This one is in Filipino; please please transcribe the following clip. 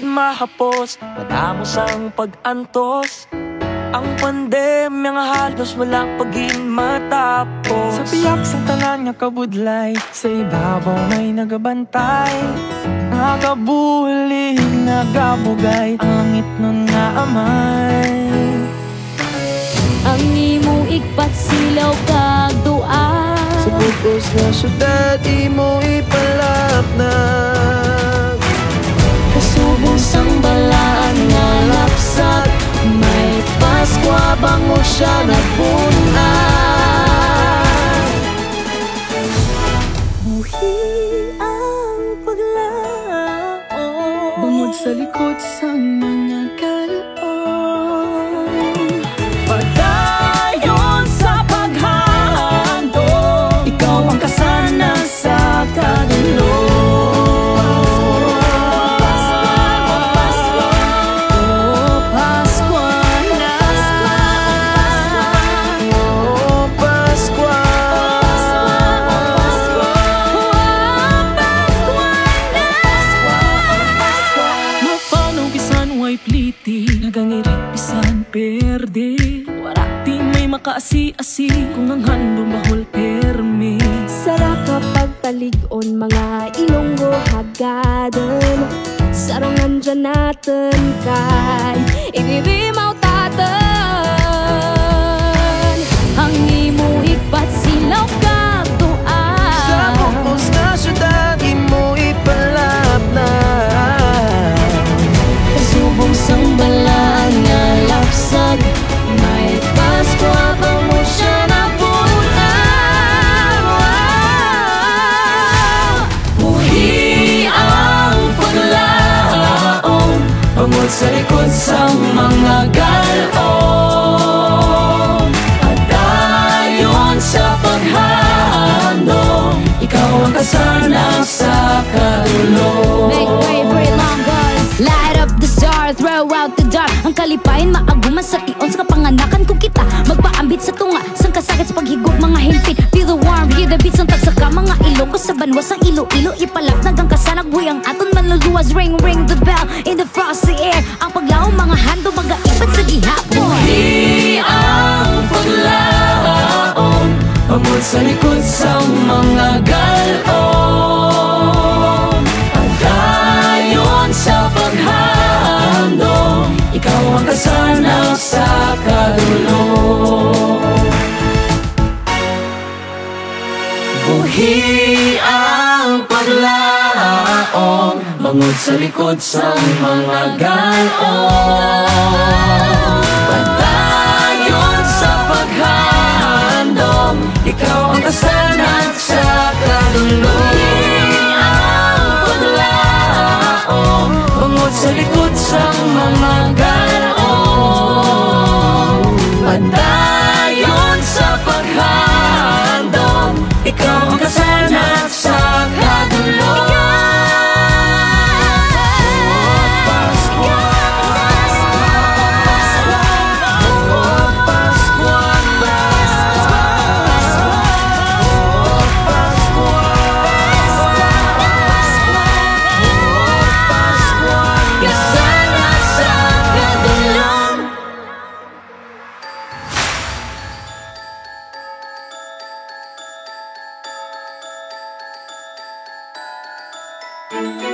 Mahapos, madamos ang pag-antos. Ang pandemya nga halos wala pagin matapos. Sa biyak sang tanan nga kabudlay, sa ibabaw may nagabantay. Nagabuli, nagabugay, ang langit nun nga amay. Ang imo igpat silaw kag dua, sa bugos nga syudad imo ipalapnag. kasubong sang balaan nga lapsag, may Paskwa bango siya nagbunag. Buhi ang paglaom, bungod sa likod sang mga kalon. Padayon sa paghahandog, ikaw ang kasana sa kadulo. Nagangirit bisan perde, wala di may makaasi-asi kung ang handong bahol permi. sara kapag talig-on mga Ilonggo hagadan, sarangan dyan natin kay idirimaw tatan. Ang imo igpat silaw kag dua, sa bugos nga syudad imo ipalapnag. kasubong sang balaan nga lapsag, may Paskwa bango siya nagbunag. Buhi ang paglaom, Bangod sa likod sang mga galon. padayon sa paghahandog, Ikaw ang kasana sa kadulo. Make way for long guns, light up the star, throw out the dark. Ang kalipain maaguman sa tion sa kapanganakan kung kita magpaambit sa tunga, sang kasakit sa paghigog mga himpit. Feel the warmth, hear the beats ng tagsaka mga Ilonggo sa banwas ang ilo-ilo ipalapnag ang kasanag buyang aton manluluwas. Ring ring the bell in the frosty air, ang paglaom mga hando mag-aipat sa gihapon. buhi ang paglaom, Bangod sa likod sang mga galon. padayon sa paghahandog, Ikaw ang kasana sa kadulo. buhi ang paglaom, Bangod sa likod sang mga galon. padayon sa paghahandog, Ikaw ang kasana sa kadulo. ang paglaom, Bangod sa likod sang mga galon. padayon sa paghahandog, Ikaw ang kasana sa kadulo. kasana sa kadulong. Thank you.